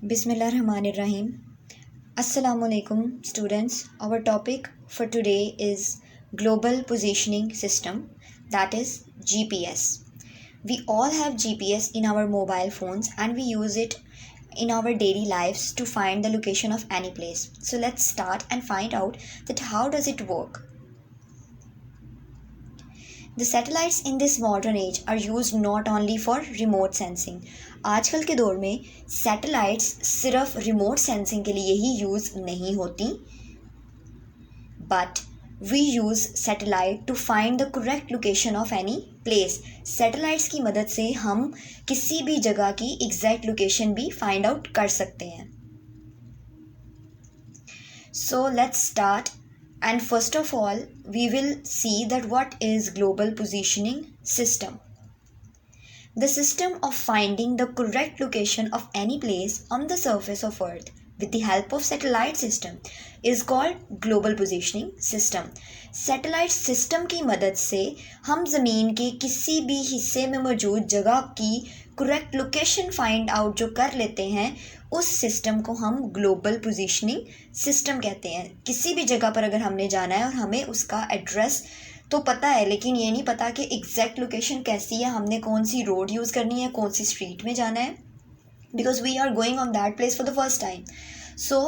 Bismillahirrahmanirrahim. Assalamualaikum students. Our topic for today is Global Positioning System, that is GPS. We all have GPS in our mobile phones and we use it in our daily lives to find the location of any place. So let's start and find out that how does it work. The satellites in this modern age are used not only for remote sensing. आजकल के दौर में satellites सिर्फ remote sensing के लिए ही use नहीं होती, but we use satellite to find the correct location of any place. Satellites की मदद से हम किसी भी जगह की एग्जैक्ट लोकेशन भी फाइंड आउट कर सकते हैं. So let's start. And first of all, we will see that what is global positioning system. The system of finding the correct location of any place on the surface of Earth with the help of satellite system is called global positioning system. Satellite system की मदद से हम ज़मीन के किसी भी हिस्से में मौजूद जगह की करेक्ट लोकेशन फाइंड आउट जो कर लेते हैं, उस सिस्टम को हम ग्लोबल पोजीशनिंग सिस्टम कहते हैं. किसी भी जगह पर अगर हमने जाना है और हमें उसका एड्रेस तो पता है, लेकिन ये नहीं पता कि एग्जैक्ट लोकेशन कैसी है, हमने कौन सी रोड यूज़ करनी है, कौन सी स्ट्रीट में जाना है, because we are going on that place for the first time. So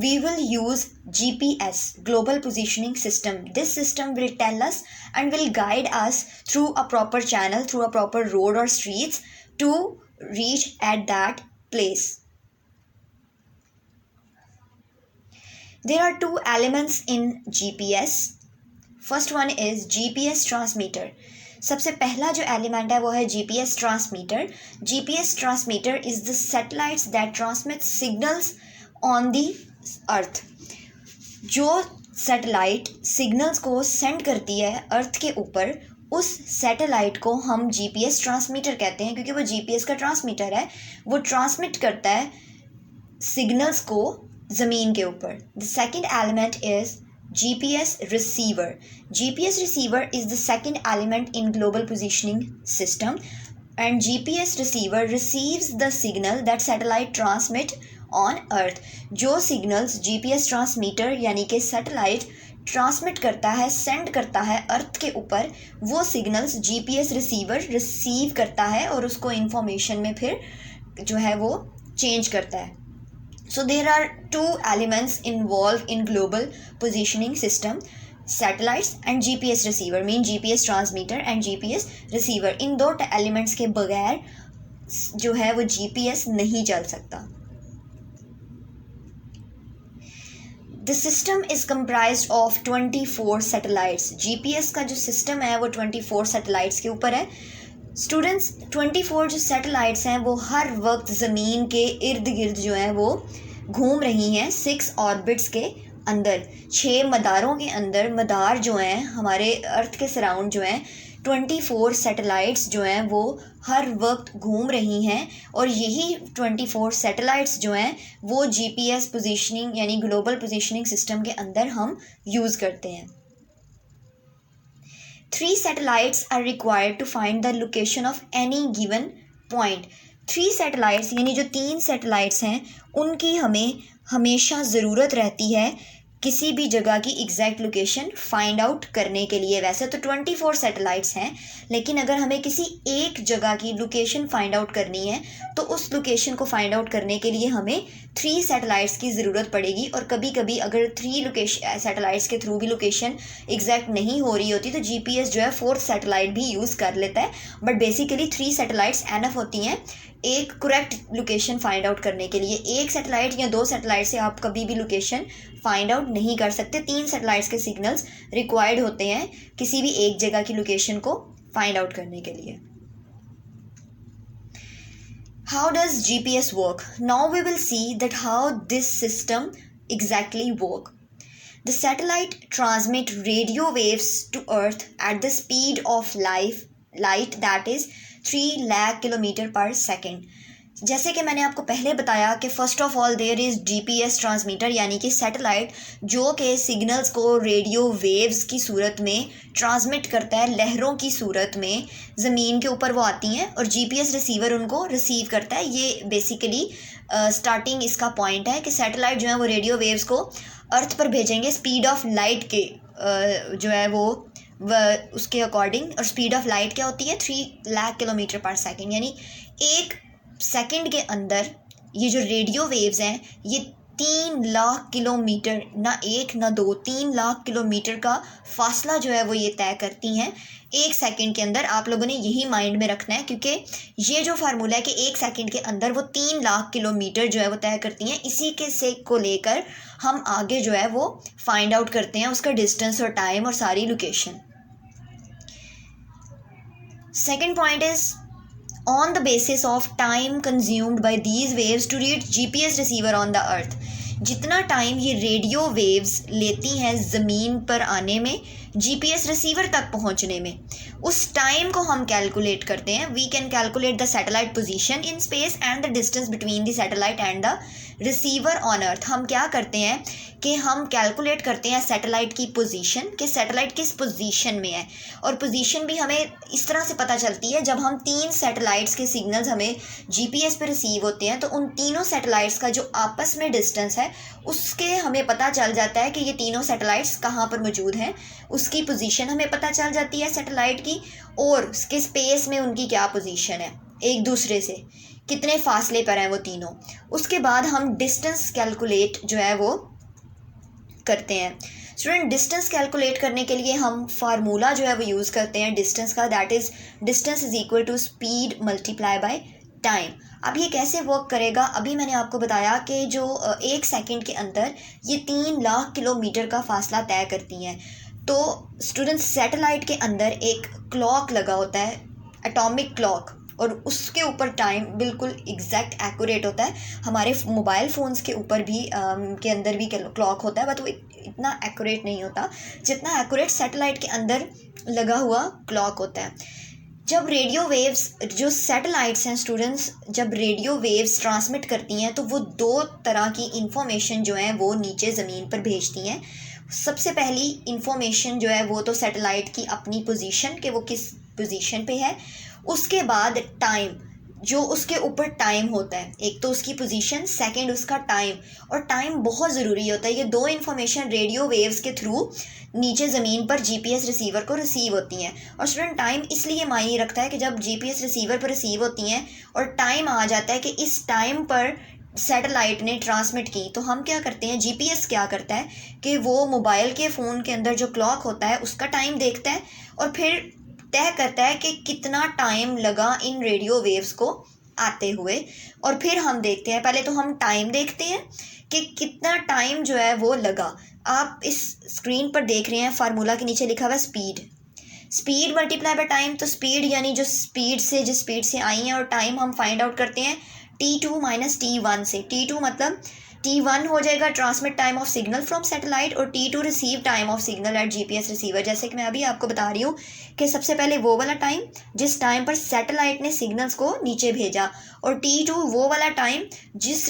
we will use GPS, Global Positioning System. This system will tell us and will guide us through a proper channel, through a proper road or streets to reach at that place. There are two elements in GPS. First one is GPS transmitter. सबसे पहला जो element है वो है GPS transmitter. GPS transmitter is the satellites that transmit signals on the earth. जो सैटेलाइट signals को send करती है अर्थ के ऊपर, उस सैटेलाइट को हम GPS ट्रांसमीटर कहते हैं, क्योंकि वो GPS का ट्रांसमीटर है. वो ट्रांसमिट करता है सिग्नल्स को ज़मीन के ऊपर. The second element is GPS receiver. GPS receiver is the second element in global positioning system, and GPS receiver receives the signal that satellite transmit on earth. जो सिग्नल्स GPS ट्रांसमीटर यानी कि satellite transmit करता है, send करता है अर्थ के ऊपर, वो सिग्नल्स GPS रिसीवर रिसीव करता है और उसको इंफॉर्मेशन में फिर जो है वो चेंज करता है. So there are two elements involve in global positioning system, satellites and GPS receiver, mean GPS transmitter and GPS receiver. इन दो एलिमेंट्स के बगैर जो है वो GPS नहीं चल सकता. The system is comprised of 24 satellites. GPS का जो सिस्टम है वो 24 सैटेलाइट्स के ऊपर है. स्टूडेंट्स, 24 जो सैटेलाइट्स हैं वो हर वक्त ज़मीन के इर्द गिर्द जो हैं वो घूम रही हैं 6 ऑर्बिट्स के अंदर. 6 मदारों के अंदर मदार जो हैं हमारे अर्थ के सराउंड जो हैं 24 सैटेलाइट्स जो हैं वो हर वक्त घूम रही हैं, और यही 24 सैटेलाइट्स जो हैं वो GPS पोजीशनिंग यानी ग्लोबल पोजीशनिंग सिस्टम के अंदर हम यूज़ करते हैं. 3 satellites are required to find the location of any given point. 3 satellites यानी जो 3 सैटेलाइट्स हैं उनकी हमें हमेशा ज़रूरत रहती है किसी भी जगह की एग्जैक्ट लोकेशन फाइंड आउट करने के लिए. वैसे तो 24 सैटेलाइट्स हैं, लेकिन अगर हमें किसी एक जगह की लोकेशन फाइंड आउट करनी है तो उस लोकेशन को फाइंड आउट करने के लिए हमें 3 सैटेलाइट्स की ज़रूरत पड़ेगी. और कभी कभी अगर 3 लोकेशन सैटेलाइट्स के थ्रू भी लोकेशन एग्जैक्ट नहीं हो रही होती तो GPS जो है 4th सैटेलाइट भी यूज़ कर लेता है. बट बेसिकली 3 सैटेलाइट्स एनफ होती हैं एक करेक्ट लोकेशन फाइंड आउट करने के लिए. एक सैटेलाइट या 2 सैटेलाइट से आप कभी भी लोकेशन फाइंड आउट नहीं कर सकते. 3 सैटेलाइट्स के सिग्नल्स रिक्वायर्ड होते हैं किसी भी एक जगह की लोकेशन को फाइंड आउट करने के लिए. How does GPS work? Now we will see that how this system exactly work. The satellite transmit radio waves to Earth at the speed of light, that is 3 lakh kilometre पर second. जैसे कि मैंने आपको पहले बताया कि first of all there is GPS transmitter यानी कि सैटेलाइट जो कि सिग्नल्स को रेडियो वेव्स की सूरत में ट्रांसमिट करता है, लहरों की सूरत में ज़मीन के ऊपर वो आती हैं और GPS रिसीवर उनको रिसीव करता है. ये बेसिकली स्टार्टिंग इसका पॉइंट है कि सैटेलाइट जो है वो रेडियो वेव्स को अर्थ पर भेजेंगे स्पीड ऑफ लाइट के जो है वो उसके अकॉर्डिंग। और स्पीड ऑफ लाइट क्या होती है? 3 लाख किलोमीटर पर सेकेंड। यानी 1 सेकेंड के अंदर ये जो रेडियो वेव्स हैं ये 3 लाख किलोमीटर, ना 1 ना 2, 3 लाख किलोमीटर का फासला जो है वो ये तय करती हैं 1 सेकेंड के अंदर। आप लोगों ने यही माइंड में रखना है, क्योंकि ये जो फार्मूला है कि 1 सेकेंड के अंदर वो 3 लाख किलोमीटर जो है वो तय करती हैं, इसी के से को लेकर हम आगे जो है वो फाइंड आउट करते हैं उसका डिस्टेंस और टाइम और सारी location. Second point is on the basis of time consumed by these waves to reach GPS receiver on the earth। जितना टाइम ये रेडियो वेव्स लेती हैं ज़मीन पर आने में, GPS रिसीवर तक पहुंचने में, उस टाइम को हम कैलकुलेट करते हैं। We can calculate the satellite position in space and the distance between the satellite and the receiver on earth. हम क्या करते हैं कि हम कैलकुलेट करते हैं सैटेलाइट की पोजीशन, कि सैटेलाइट किस पोजीशन में है। और पोजीशन भी हमें इस तरह से पता चलती है, जब हम 3 सैटेलाइट्स के सिग्नल्स हमें GPS पे रिसीव होते हैं तो उन तीनों सैटेलाइट्स का जो आपस में डिस्टेंस है उसके हमें पता चल जाता है कि ये तीनों सैटेलाइट्स कहाँ पर मौजूद हैं। उसकी पोजीशन हमें पता चल जाती है सैटेलाइट की, और उसके स्पेस में उनकी क्या पोजीशन है, एक दूसरे से कितने फासले पर हैं वो तीनों। उसके बाद हम डिस्टेंस कैलकुलेट जो है वो करते हैं। स्टूडेंट, डिस्टेंस कैलकुलेट करने के लिए हम फार्मूला जो है वो यूज़ करते हैं डिस्टेंस का, that is distance is equal to speed multiply by time. अब ये कैसे वर्क करेगा? अभी मैंने आपको बताया कि जो 1 सेकेंड के अंदर ये 3 लाख किलोमीटर का फासला तय करती हैं। तो स्टूडेंट्स, सैटेलाइट के अंदर एक क्लॉक लगा होता है, एटॉमिक क्लॉक, और उसके ऊपर टाइम बिल्कुल एग्जैक्ट एक्यूरेट होता है। हमारे मोबाइल फ़ोन्स के ऊपर भी के अंदर भी क्लॉक होता है, बट वो इतना एक्यूरेट नहीं होता जितना एक्यूरेट सैटेलाइट के अंदर लगा हुआ क्लॉक होता है। जब रेडियो वेव्स, जो सैटेलाइट्स हैं स्टूडेंट्स, जब रेडियो वेव्स ट्रांसमिट करती हैं तो वो 2 तरह की इंफॉर्मेशन जो है वो नीचे ज़मीन पर भेजती हैं। सबसे पहली इंफॉर्मेशन जो है वो तो सैटेलाइट की अपनी पोजीशन, कि वो किस पोजीशन पे है। उसके बाद टाइम, जो उसके ऊपर टाइम होता है, एक तो उसकी पोजीशन, सेकंड उसका टाइम। और टाइम बहुत ज़रूरी होता है। ये 2 इंफॉर्मेशन रेडियो वेव्स के थ्रू नीचे ज़मीन पर GPS रिसीवर को रिसीव होती हैं। और स्टूडेंट, टाइम इसलिए मायने रखता है कि जब GPS रिसीवर पर रिसीव होती हैं और टाइम आ जाता है कि इस टाइम पर सैटेलाइट ने ट्रांसमिट की, तो हम क्या करते हैं, GPS क्या करता है कि वो मोबाइल के फ़ोन के अंदर जो क्लॉक होता है उसका टाइम देखता है और फिर तय करता है कि कितना टाइम लगा इन रेडियो वेव्स को आते हुए। और फिर हम देखते हैं, पहले तो हम टाइम देखते हैं कि कितना टाइम जो है वो लगा। आप इस स्क्रीन पर देख रहे हैं फार्मूला के नीचे लिखा हुआ है स्पीड मल्टीप्लाई बाय टाइम। तो स्पीड यानी जो जिस स्पीड से आई हैं, और टाइम हम फाइंड आउट करते हैं T2 माइनस T1 से। T2 मतलब T1 हो जाएगा transmit time of signal from satellite, और T2 receive time of signal eight GPS receiver. जैसे कि मैं अभी आपको बता रही हूँ कि सबसे पहले वो वाला टाइम जिस टाइम पर सैटेलाइट ने सिग्नल्स को नीचे भेजा, और T2 वो वाला टाइम जिस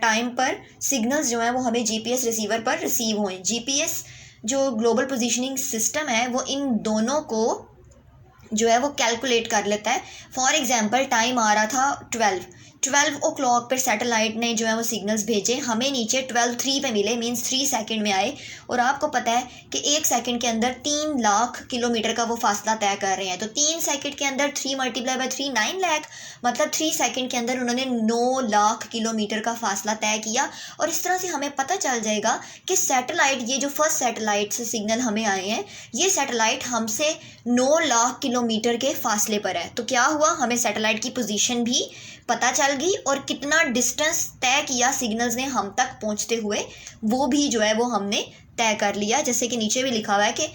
टाइम पर सिग्नल्स जो हैं वो हमें GPS रिसीवर पर रिसीव हुए। GPS जो ग्लोबल पोजीशनिंग सिस्टम है वो इन दोनों को जो है वो कैलकुलेट कर लेता है। फॉर एग्जांपल, टाइम आ रहा था 12 o'clock पर सैटेलाइट ने जो है वो सिग्नल्स भेजे, हमें नीचे 12:03 पे मिले, मींस 3 सेकंड में आए। और आपको पता है कि 1 सेकंड के अंदर 3 लाख किलोमीटर का वो फासला तय कर रहे हैं। तो 3 सेकंड के अंदर 3 मल्टीप्लाई बाय 3 9 लाख, मतलब 3 सेकंड के अंदर उन्होंने 9 लाख किलोमीटर का फासला तय किया। और इस तरह से हमें पता चल जाएगा कि सैटेलाइट, ये जो फर्स्ट सैटेलाइट से सिग्नल हमें आए हैं, ये सैटेलाइट हमसे 9 लाख किलोमीटर के फासले पर है। तो क्या हुआ, हमें सैटेलाइट की पोजीशन भी पता चल गई और कितना डिस्टेंस तय किया सिग्नल्स ने हम तक पहुंचते हुए, वो भी जो है वो हमने तय कर लिया। जैसे कि नीचे भी लिखा हुआ है कि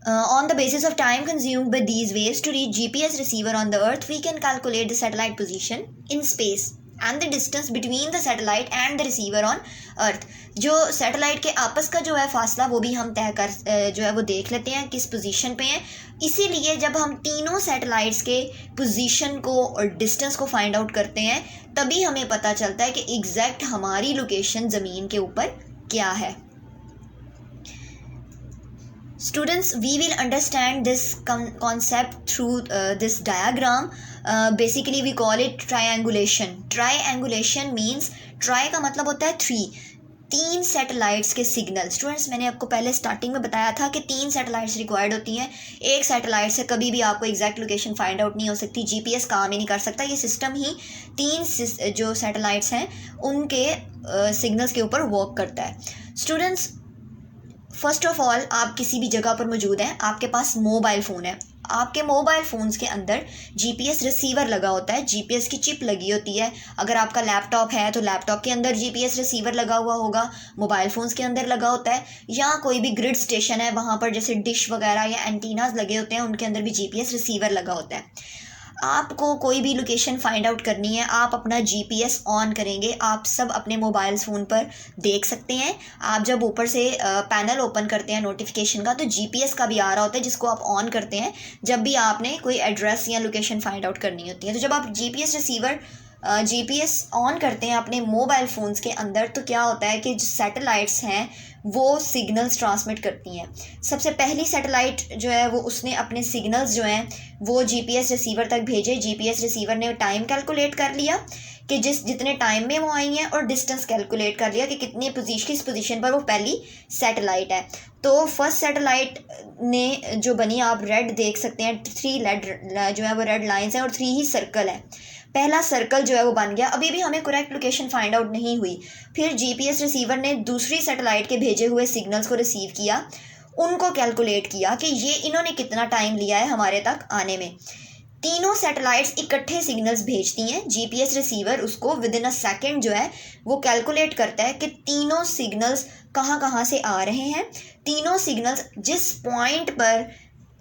on the basis of time consumed by these waves to reach GPS receiver on the earth, we can calculate the satellite position in space and the distance between the satellite and the receiver on earth. जो satellite के आपस का जो है फासला वो भी हम तय कर जो है वो देख लेते हैं किस पोजीशन पे हैं। इसीलिए जब हम तीनों सैटेलाइट्स के पोजीशन को और डिस्टेंस को फाइंड आउट करते हैं, तभी हमें पता चलता है कि एग्जैक्ट हमारी लोकेशन ज़मीन के ऊपर क्या है। Students, we will understand this concept through this diagram. Basically we call it triangulation. Triangulation means, tri का मतलब होता है 3 सैटेलाइट्स के सिग्नल. स्टूडेंट्स, मैंने आपको पहले स्टार्टिंग में बताया था कि 3 सैटेलाइट्स रिक्वायर्ड होती हैं. एक सैटेलाइट से कभी भी आपको एग्जैक्ट लोकेशन फाइंड आउट नहीं हो सकती. जीपीएस काम ही नहीं कर सकता. ये सिस्टम ही 3 जो सैटेलाइट्स हैं उनके सिग्नल्स के ऊपर वर्क करता है. स्टूडेंट्स, फर्स्ट ऑफ ऑल, आप किसी भी जगह पर मौजूद हैं, आपके पास मोबाइल फ़ोन है. आपके मोबाइल फ़ोन्स के अंदर जीपीएस रिसीवर लगा होता है, जीपीएस की चिप लगी होती है. अगर आपका लैपटॉप है तो लैपटॉप के अंदर जीपीएस रिसीवर लगा हुआ होगा, मोबाइल फ़ोन्स के अंदर लगा होता है. या कोई भी ग्रिड स्टेशन है, वहाँ पर जैसे डिश वगैरह या एंटीनाज लगे होते हैं, उनके अंदर भी जीपीएस रिसीवर लगा होता है. आपको कोई भी लोकेशन फाइंड आउट करनी है, आप अपना जीपीएस ऑन करेंगे. आप सब अपने मोबाइल फ़ोन पर देख सकते हैं. आप जब ऊपर से पैनल ओपन करते हैं नोटिफिकेशन का, तो जीपीएस का भी आ रहा होता है, जिसको आप ऑन करते हैं जब भी आपने कोई एड्रेस या लोकेशन फाइंड आउट करनी होती है. तो जब आप जीपीएस ऑन करते हैं अपने मोबाइल फ़ोन्स के अंदर, तो क्या होता है कि जो सैटेलाइट्स हैं वो सिग्नल्स ट्रांसमिट करती हैं. सबसे पहली सैटेलाइट जो है वो उसने अपने सिग्नल्स जो हैं वो जीपीएस रिसीवर तक भेजे. जीपीएस रिसीवर ने टाइम कैलकुलेट कर लिया कि जितने टाइम में वो आई हैं, और डिस्टेंस कैलकुलेट कर लिया कि किस पोजीशन पर वो पहली सैटेलाइट है. तो फर्स्ट सैटेलाइट ने जो बनी, आप रेड देख सकते हैं, 3 रेड जो है वो रेड लाइंस हैं और 3 ही सर्कल है. पहला सर्कल जो है वो बन गया. अभी भी हमें करेक्ट लोकेशन फाइंड आउट नहीं हुई. फिर जीपीएस रिसीवर ने दूसरी सैटेलाइट के भेजे हुए सिग्नल्स को रिसीव किया, उनको कैलकुलेट किया कि ये इन्होंने कितना टाइम लिया है हमारे तक आने में. तीनों सैटेलाइट्स इकट्ठे सिग्नल्स भेजती हैं. जीपीएस रिसीवर उसको विद इन अ सेकेंड जो है वो कैलकुलेट करता है कि तीनों सिग्नल्स कहाँ कहाँ से आ रहे हैं. तीनों सिग्नल्स जिस पॉइंट पर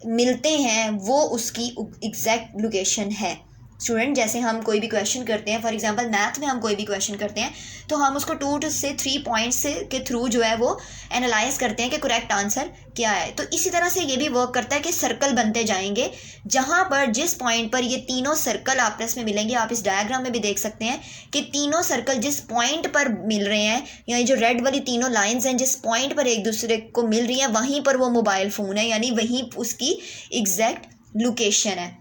मिलते हैं वो उसकी एग्जैक्ट लोकेशन है. स्टूडेंट, जैसे हम कोई भी क्वेश्चन करते हैं, फॉर एग्जांपल मैथ में हम कोई भी क्वेश्चन करते हैं, तो हम उसको 2 से 3 पॉइंट्स के थ्रू जो है वो एनालाइज करते हैं कि करेक्ट आंसर क्या है. तो इसी तरह से ये भी वर्क करता है कि सर्कल बनते जाएंगे, जहाँ पर जिस पॉइंट पर ये तीनों सर्कल आपस में मिलेंगे. आप इस डायग्राम में भी देख सकते हैं कि तीनों सर्कल जिस पॉइंट पर मिल रहे हैं, या जो रेड वाली तीनों लाइन्स हैं जिस पॉइंट पर एक दूसरे को मिल रही हैं, वहीं पर वो मोबाइल फ़ोन है, यानी वहीं उसकी एग्जैक्ट लोकेशन है.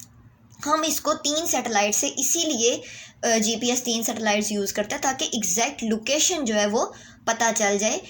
हम इसको 3 सैटेलाइट से इसीलिए जीपीएस 3 सैटेलाइट्स यूज़ करता है ताकि एग्जैक्ट लोकेशन जो है वो पता चल जाए.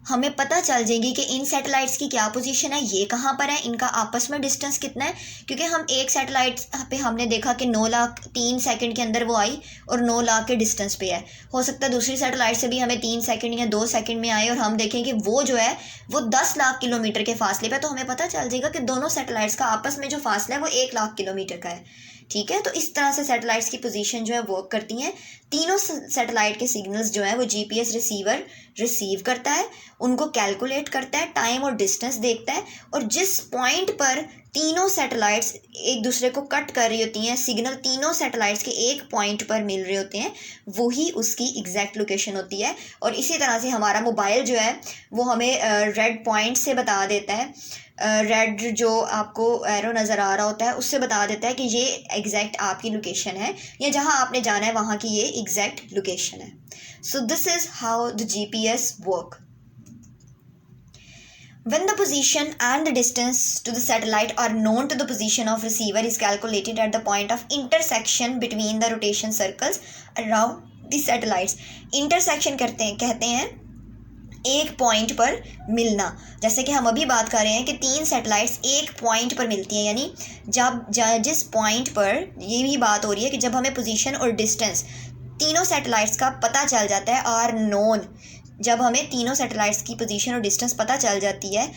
हमें पता चल जाएगी कि इन सैटेलाइट्स की क्या पोजीशन है, ये कहाँ पर है, इनका आपस में डिस्टेंस कितना है. क्योंकि हम एक सैटेलाइट पे हमने देखा कि 9 लाख 3 सेकंड के अंदर वो आई और 9 लाख के डिस्टेंस पे है. हो सकता है दूसरी सैटेलाइट से भी हमें 3 सेकंड या 2 सेकंड में आए और हम देखें कि वो जो है वो 10 लाख किलोमीटर के फासले पर. तो हमें पता चल जाएगा कि दोनों सैटेलाइट्स का आपस में जो फासला है वो 1 लाख किलोमीटर का है. ठीक है, तो इस तरह से सैटेलाइट्स की पोजीशन जो है वर्क करती हैं. तीनों सैटेलाइट के सिग्नल्स जो है वो जीपीएस रिसीवर रिसीव करता है, उनको कैलकुलेट करता है, टाइम और डिस्टेंस देखता है, और जिस पॉइंट पर तीनों सैटेलाइट्स एक दूसरे को कट कर रही होती हैं, सिग्नल तीनों सैटेलाइट्स के एक पॉइंट पर मिल रहे होते हैं, वही उसकी एग्जैक्ट लोकेशन होती है. और इसी तरह से हमारा मोबाइल जो है वो हमें रेड पॉइंट से बता देता है. रेड जो आपको एरो नज़र आ रहा होता है उससे बता देता है कि ये एग्जैक्ट आपकी लोकेशन है, या जहाँ आपने जाना है वहाँ की ये एग्जैक्ट लोकेशन है. So this is how the GPS work. When the position and the distance to the satellite are known to the position of receiver is calculated at the point of intersection between the rotation circles around the satellites. Intersection कहते हैं एक point पर मिलना. जैसे कि हम अभी बात कर रहे हैं कि 3 सैटेलाइट्स एक पॉइंट पर मिलती हैं, यानी जिस पॉइंट पर ये भी बात हो रही है कि जब हमें पोजीशन और डिस्टेंस तीनों सैटेलाइट्स का पता चल जाता है, आर नोन, जब हमें तीनों सैटेलाइट्स की पोजीशन और डिस्टेंस पता चल जाती है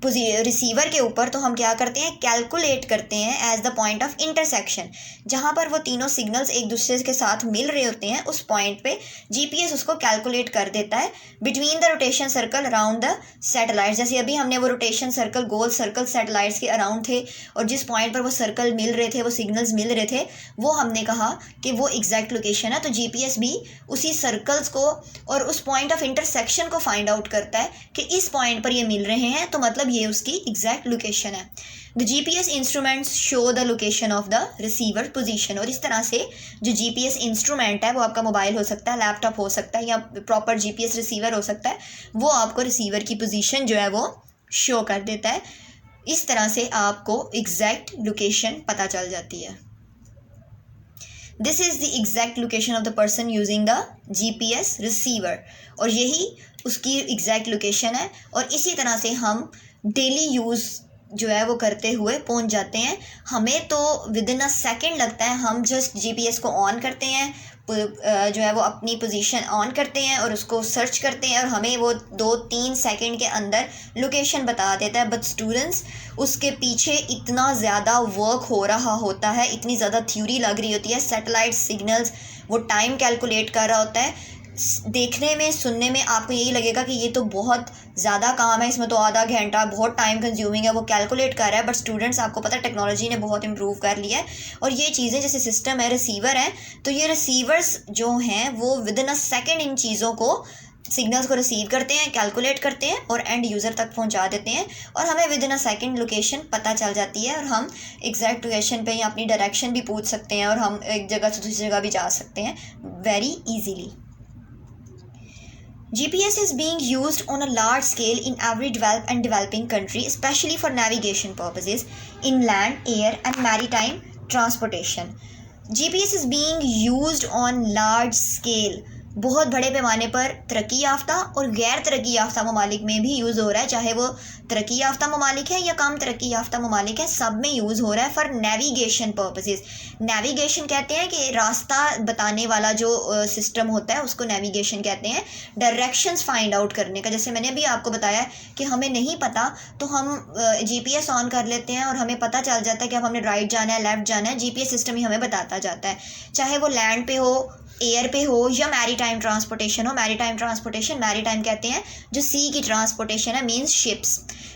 रिसीवर के ऊपर, तो हम क्या करते हैं, कैलकुलेट करते हैं as the point of intersection. जहाँ पर वो तीनों सिग्नल्स एक दूसरे के साथ मिल रहे होते हैं, उस पॉइंट पे जीपीएस उसको कैलकुलेट कर देता है between the rotation circle around the satellites. जैसे अभी हमने वो रोटेशन सर्कल, गोल सर्कल सैटेलाइट्स के अराउंड थे, और जिस पॉइंट पर वो सर्कल मिल रहे थे, वो सिग्नल्स मिल रहे थे, वो हमने कहा कि वो एग्जैक्ट लोकेशन है. तो जीपीएस भी उसी सर्कल्स को और उस पॉइंट ऑफ इंटरसेक्शन को फाइंड आउट करता है कि इस पॉइंट पर ये मिल रहे हैं, तो मतलब ये उसकी एग्जैक्ट लोकेशन है. The GPS instruments show the location of the receiver position. और इस तरह से जो जीपीएस इंस्ट्रूमेंट है, वो आपका मोबाइल हो सकता है, लैपटॉप हो सकता है, या प्रॉपर जीपीएस रिसीवर हो सकता है, वो आपको रिसीवर की पोजीशन जो है वो शो कर देता है. इस तरह से आपको एग्जैक्ट लोकेशन पता चल जाती है. This is the exact location of the person using the GPS receiver, और यही उसकी एग्जैक्ट लोकेशन है। और इसी तरह से हम डेली यूज़ जो है वो करते हुए पहुंच जाते हैं। हमें तो विद इन अ सेकेंड लगता है, हम जस्ट GPS को ऑन करते हैं, जो है वो अपनी पोजीशन ऑन करते हैं और उसको सर्च करते हैं और हमें वो 2-3 सेकंड के अंदर लोकेशन बता देता है। बट स्टूडेंट्स, उसके पीछे इतना ज़्यादा वर्क हो रहा होता है, इतनी ज़्यादा थ्योरी लग रही होती है, सैटेलाइट सिग्नल्स, वो टाइम कैलकुलेट कर रहा होता है। देखने में, सुनने में आपको यही लगेगा कि ये तो बहुत ज़्यादा काम है, इसमें तो आधा घंटा, बहुत टाइम कंज्यूमिंग है, वो कैलकुलेट कर रहा है। बट स्टूडेंट्स, आपको पता है टेक्नोलॉजी ने बहुत इम्प्रूव कर लिया है और ये चीज़ें जैसे सिस्टम है, रिसीवर है, तो ये रिसीवर्स जो हैं वो with in a second in चीज़ों को, सिग्नल्स को रिसीव करते हैं, कैलकुलेट करते हैं और एंड यूज़र तक पहुंचा देते हैं और हमें with in a second location पता चल जाती है और हम एग्जैक्ट लोकेशन पे या अपनी डायरेक्शन भी पूछ सकते हैं और हम एक जगह से दूसरी जगह भी जा सकते हैं very easily. GPS is being used on a large scale in every developed and developing country, especially for navigation purposes in land, air and maritime transportation. GPS is being used on large scale, बहुत बड़े पैमाने पर तरक्की याफ्ता और गैर तरक्की याफ्ता ममालिक में भी यूज़ हो रहा है, चाहे वो तरक्की याफ्ता ममालिक है या कम तरक्की याफ्ता ममालिक है, सब में यूज़ हो रहा है फॉर नेविगेशन पर्पसेस। नेविगेशन कहते हैं कि रास्ता बताने वाला जो सिस्टम होता है उसको नेविगेशन कहते हैं। डायरेक्शंस फाइंड आउट करने का, जैसे मैंने अभी आपको बताया कि हमें नहीं पता तो हम GPS ऑन कर लेते हैं और हमें पता चल जाता है कि अब हमने राइट जाना है, लेफ़्ट जाना है, GPS सिस्टम ही हमें बताता जाता है, चाहे वो लैंड पे हो, एयर पे हो या मैरीटाइम ट्रांसपोर्टेशन हो। मैरीटाइम ट्रांसपोर्टेशन, मैरीटाइम कहते हैं जो सी की ट्रांसपोर्टेशन है, मींस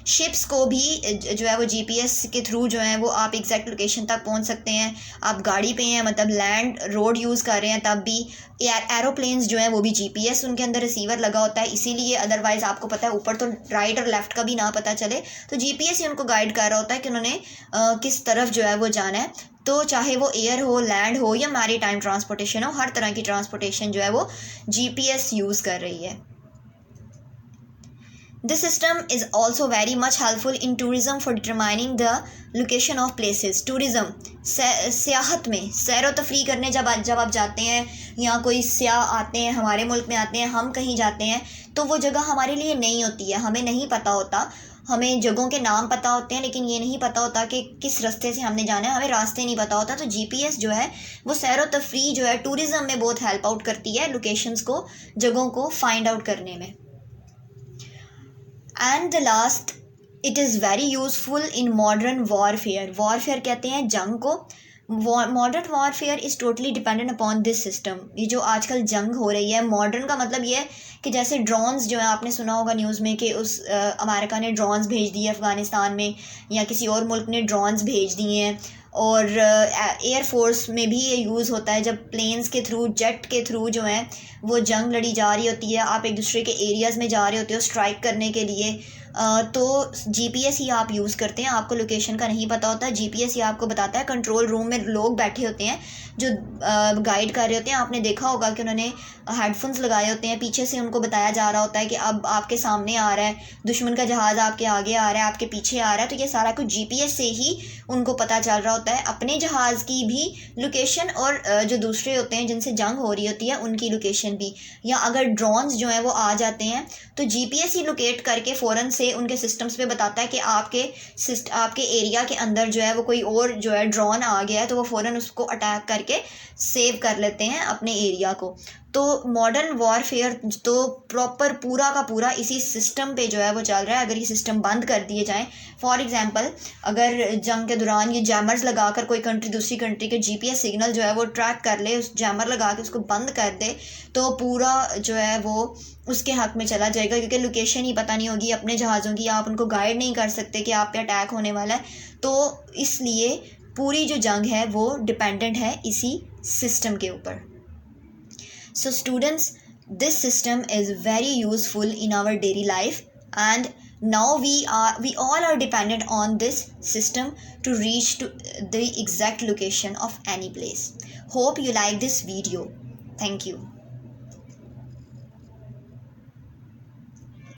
शिप्स को भी जो है वो GPS के थ्रू जो है वो आप एग्जैक्ट लोकेशन तक पहुंच सकते हैं। आप गाड़ी पे हैं, मतलब लैंड रोड यूज़ कर रहे हैं, तब भी एरोप्लेन्स जो हैं वो भी GPS उनके अंदर रिसीवर लगा होता है, इसीलिए अदरवाइज़ आपको पता है ऊपर तो राइट और लेफ़्ट का भी ना पता चले तो GPS ही उनको गाइड कर रहा होता है कि उन्होंने किस तरफ जो है वो जाना है। तो चाहे वो एयर हो, लैंड हो या मैरीटाइम ट्रांसपोर्टेशन हो, हर तरह की ट्रांसपोर्टेशन जो है वो GPS यूज़ कर रही है। This system is also very much helpful in tourism for determining the location of places. Tourism, सियाहत में, सैर व तफरी करने जब आप जाते हैं या कोई सियाह आते हैं, हमारे मुल्क में आते हैं, हम कहीं जाते हैं तो वो जगह हमारे लिए नहीं होती है, हमें नहीं पता होता। हमें जगहों के नाम पता होते हैं लेकिन ये नहीं पता होता कि किस रास्ते से हमने जाना है, हमें रास्ते नहीं पता होता। तो GPS जो है वो सैर व तफरी जो है टूरिज़म में बहुत हेल्प आउट करती है लोकेशंस को, जगहों को फाइंड आउट करने में। And the last, it is very useful in modern warfare. Warfare कहते हैं जंग को। Modern warfare is totally dependent upon this system. ये जो आजकल जंग हो रही है, मॉडर्न का मतलब ये है कि जैसे ड्रोन्स जो है, आपने सुना होगा न्यूज़ में कि उस अमेरिका ने ड्रोन्स भेज दिए अफ़गानिस्तान में या किसी और मुल्क ने ड्रोन्स भेज दिए हैं। और एयर फोर्स में भी ये यूज़ होता है जब प्लेन्स के थ्रू, जेट के थ्रू जो है वो जंग लड़ी जा रही होती है, आप एक दूसरे के एरियाज़ में जा रहे होते हो स्ट्राइक करने के लिए, तो GPS ही आप यूज़ करते हैं। आपको लोकेशन का नहीं पता होता, GPS ही आपको बताता है। कंट्रोल रूम में लोग बैठे होते हैं जो गाइड कर रहे होते हैं, आपने देखा होगा कि उन्होंने हेडफोन्स लगाए होते हैं, पीछे से उनको बताया जा रहा होता है कि अब आपके सामने आ रहा है दुश्मन का जहाज़, आपके आगे आ रहा है, आपके पीछे आ रहा है। तो ये सारा कुछ GPS से ही उनको पता चल रहा होता है, अपने जहाज़ की भी लोकेशन और जो दूसरे होते हैं जिनसे जंग हो रही होती है उनकी लोकेशन भी। या अगर ड्रोन्स जो हैं वो आ जाते हैं तो GPS ही लोकेट करके फ़ौरन से उनके सिस्टम्स पे बताता है कि आपके एरिया के अंदर जो है वो कोई और जो है ड्रोन आ गया है, तो वो फ़ौरन उसको अटैक करके सेव कर लेते हैं अपने एरिया को। तो मॉडर्न वॉरफेयर तो प्रॉपर पूरा का पूरा इसी सिस्टम पे जो है वो चल रहा है। अगर ये सिस्टम बंद कर दिए जाएं, फॉर एग्जांपल अगर जंग के दौरान ये जैमर्स लगाकर कोई कंट्री दूसरी कंट्री के GPS सिग्नल जो है वो ट्रैक कर ले, उस जैमर लगा के उसको बंद कर दे, तो पूरा जो है वो उसके हक में चला जाएगा, क्योंकि लोकेशन ही पता नहीं होगी अपने जहाज़ों की, आप उनको गाइड नहीं कर सकते कि आप पे अटैक होने वाला है। तो इसलिए पूरी जो जंग है वो डिपेंडेंट है इसी सिस्टम के ऊपर। So students, this system is very useful in our daily life, and now we all are dependent on this system to reach to the exact location of any place. Hope you like this video. Thank you.